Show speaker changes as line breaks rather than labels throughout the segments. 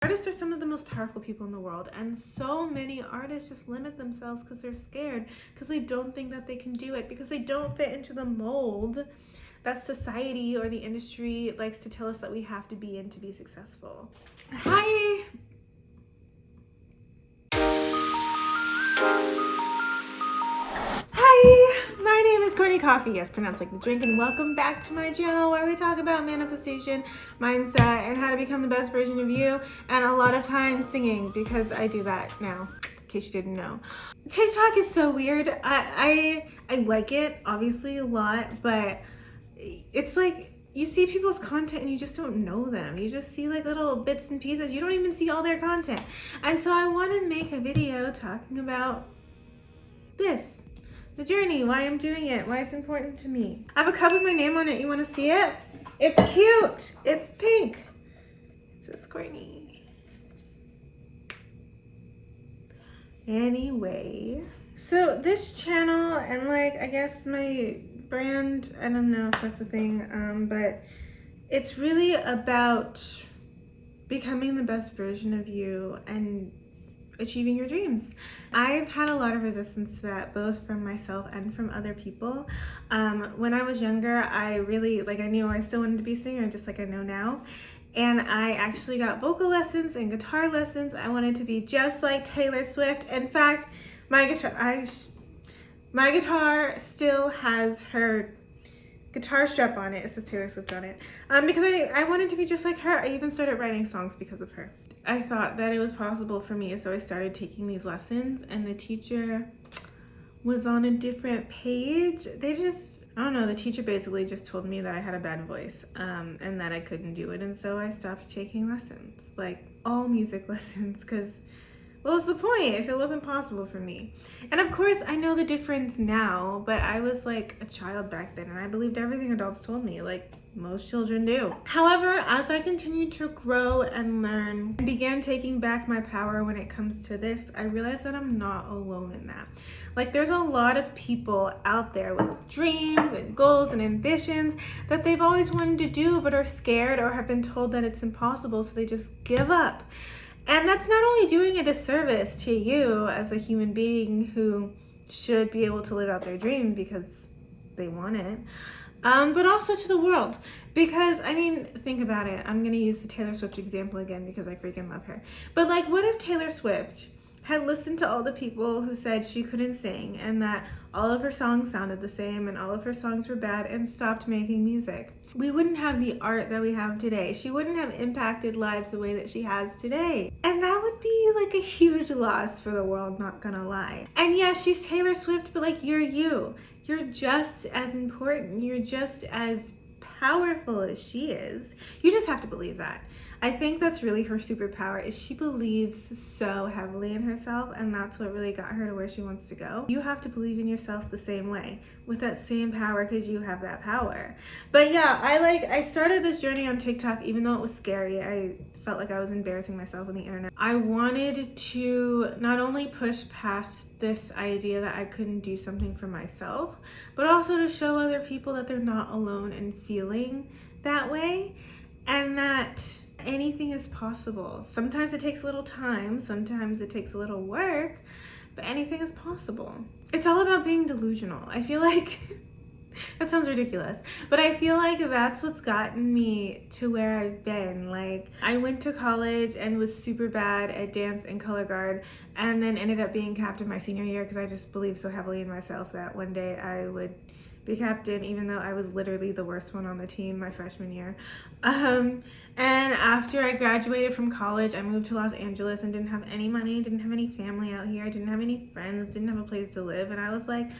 Artists are some of the most powerful people in the world, and so many artists just limit themselves because they're scared, because they don't think that they can do it, because they don't fit into the mold that society or the industry likes to tell us that we have to be in to be successful. Hi! Hi! My name is Courtney Coffee, yes, pronounced like the drink, and welcome back to my channel where we talk about manifestation, mindset, and how to become the best version of you, and a lot of times singing, because I do that now, in case you didn't know. TikTok is so weird. I like it, obviously, a lot, but it's like you see people's content and you just don't know them. You just see like little bits and pieces. You don't even see all their content. And so I want to make a video talking about this. The journey, why I'm doing it, why it's important to me. I have a cup with my name on it. You want to see it? It's cute. It's pink. It says Courtney. Anyway, so this channel and like I guess my brand, I don't know if that's a thing, but it's really about becoming the best version of you and achieving your dreams. I've had a lot of resistance to that, both from myself and from other people. When I was younger, I really, I knew I still wanted to be a singer, just like I know now. And I actually got vocal lessons and guitar lessons. I wanted to be just like Taylor Swift. In fact, my guitar still has her guitar strap on it. It says Taylor Swift on it. Because I wanted to be just like her. I even started writing songs because of her. I thought that it was possible for me, so I started taking these lessons, and the teacher was on a different page. I don't know, the teacher basically just told me that I had a bad voice, and that I couldn't do it, and so I stopped taking lessons, like all music lessons, because what was the point if it wasn't possible for me? And of course, I know the difference now, but I was like a child back then, and I believed everything adults told me, like most children do. However, as I continued to grow and learn and began taking back my power when it comes to this, I realized that I'm not alone in that. Like, there's a lot of people out there with dreams and goals and ambitions that they've always wanted to do but are scared or have been told that it's impossible, so they just give up. And that's not only doing a disservice to you as a human being who should be able to live out their dream because they want it, but also to the world. Because, I mean, think about it. I'm going to use the Taylor Swift example again because I freaking love her. But, like, what if Taylor Swift had listened to all the people who said she couldn't sing and that all of her songs sounded the same and all of her songs were bad and stopped making music? We wouldn't have the art that we have today. She wouldn't have impacted lives the way that she has today. And that would be like a huge loss for the world, not gonna lie. And yeah, she's Taylor Swift, but like you're you. You're just as important. You're just as powerful as she is. You just have to believe that. I think that's really her superpower, is she believes so heavily in herself, and that's what really got her to where she wants to go. You have to believe in yourself the same way, with that same power, because you have that power. But yeah, I started this journey on TikTok, even though it was scary. I felt like I was embarrassing myself on the internet. I wanted to not only push past this idea that I couldn't do something for myself, but also to show other people that they're not alone in feeling that way, and that anything is possible. Sometimes it takes a little time, sometimes it takes a little work, but anything is possible. It's all about being delusional. I feel like that sounds ridiculous, but I feel like that's what's gotten me to where I've been. Like, I went to college and was super bad at dance and color guard, and then ended up being captain my senior year because I just believed so heavily in myself that one day I would be captain, even though I was literally the worst one on the team my freshman year. And after I graduated from college, I moved to Los Angeles and didn't have any money, didn't have any family out here, didn't have any friends, didn't have a place to live, and I was like,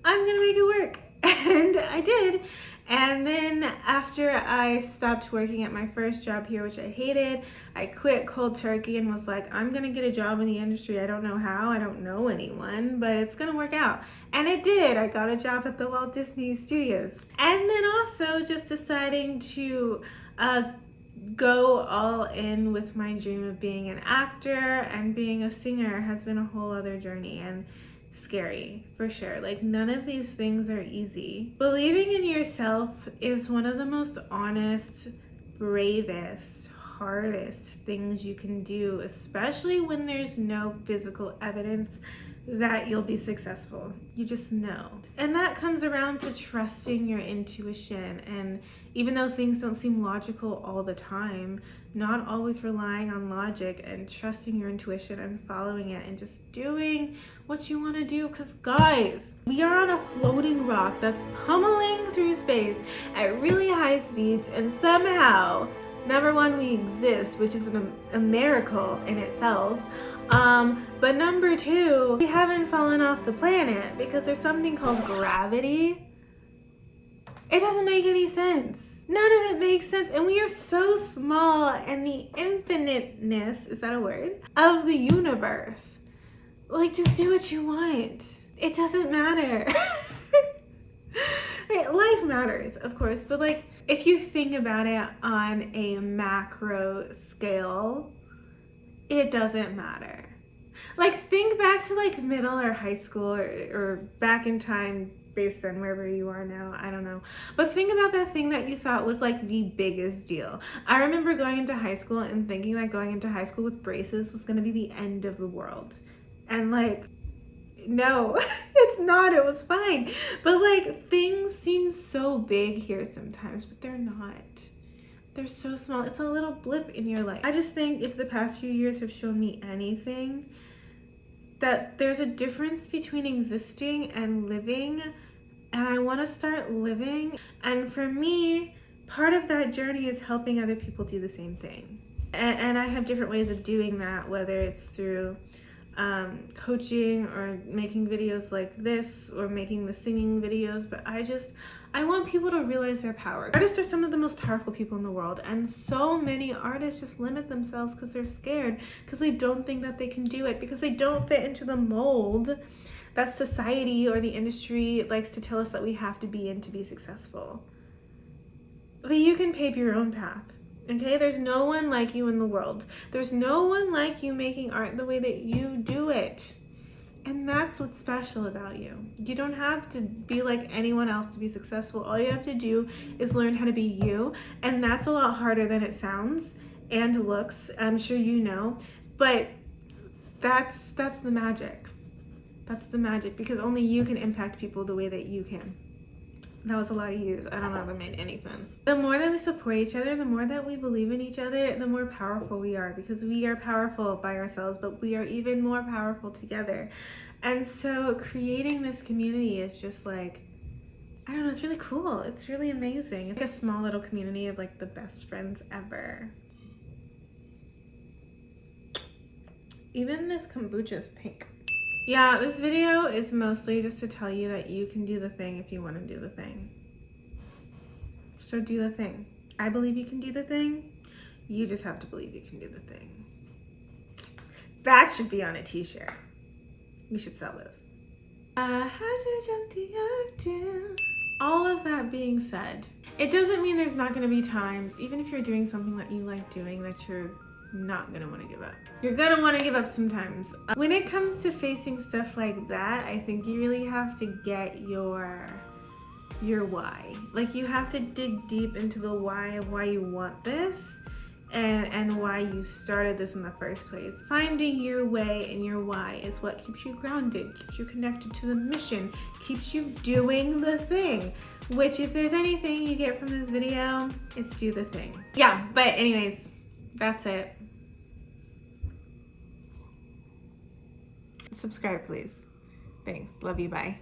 I'm gonna make it work. And I did. And then after I stopped working at my first job here, which I hated, I quit cold turkey and was like, I'm gonna get a job in the industry. I don't know how, I don't know anyone, but it's gonna work out. And it did. I got a job at the Walt Disney Studios. And then also just deciding to go all in with my dream of being an actor and being a singer has been a whole other journey. And scary for sure. Like, none of these things are easy. Believing in yourself is one of the most honest, bravest, hardest things you can do, especially when there's no physical evidence that you'll be successful. You just know. And that comes around to trusting your intuition. And even though things don't seem logical all the time, not always relying on logic and trusting your intuition and following it and just doing what you want to do. Because guys, we are on a floating rock that's pummeling through space at really high speeds, and somehow, number one, we exist, which is a miracle in itself. But number two, we haven't fallen off the planet because there's something called gravity. It doesn't make any sense. None of it makes sense. And we are so small, and the infiniteness, is that a word? Of the universe. Like, just do what you want. It doesn't matter. Life matters, of course, but like, if you think about it on a macro scale, it doesn't matter. Like, think back to like middle or high school or back in time based on wherever you are now, I don't know. But think about that thing that you thought was like the biggest deal. I remember going into high school and thinking that going into high school with braces was gonna be the end of the world. And like, no, it's not. It was fine. But like, things seem so big here sometimes, but they're not. They're so small. It's a little blip in your life. I just think if the past few years have shown me anything, that there's a difference between existing and living, and I want to start living. And for me, part of that journey is helping other people do the same thing. And I have different ways of doing that, whether it's through coaching or making videos like this or making the singing videos. But I want people to realize their power. Artists are some of the most powerful people in the world, and so many artists just limit themselves because they're scared, because they don't think that they can do it, because they don't fit into the mold that society or the industry likes to tell us that we have to be in to be successful. But you can pave your own path. Okay, there's no one like you in the world. There's no one like you making art the way that you do it. And that's what's special about you. You don't have to be like anyone else to be successful. All you have to do is learn how to be you. And that's a lot harder than it sounds and looks, I'm sure you know. But that's the magic. That's the magic, because only you can impact people the way that you can. That was a lot of use. I don't know if that made any sense. The more that we support each other, the more that we believe in each other, the more powerful we are, because we are powerful by ourselves, but we are even more powerful together. And so creating this community is just like, I don't know, it's really cool. It's really amazing. It's like a small little community of like the best friends ever. Even this kombucha is pink. Yeah, this video is mostly just to tell you that you can do the thing if you want to do the thing. So do the thing. I believe you can do the thing. You just have to believe you can do the thing. That should be on a t-shirt. We should sell this. All of that being said, it doesn't mean there's not going to be times, even if you're doing something that you like doing, that you're not gonna want to give up. You're gonna want to give up sometimes. When it comes to facing stuff like that, I think you really have to get your why. Like, you have to dig deep into the why of why you want this and why you started this in the first place. Finding your way and your why is what keeps you grounded, keeps you connected to the mission, keeps you doing the thing. Which, if there's anything you get from this video, it's do the thing. Yeah, but anyways, that's it. Subscribe, please. Thanks. Love you. Bye.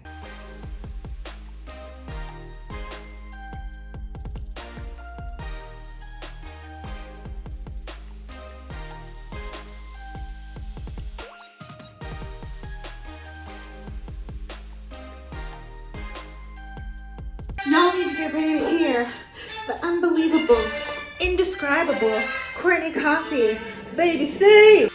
Now I need to get ready to hear the unbelievable, indescribable Courtney Coffee, Baby C.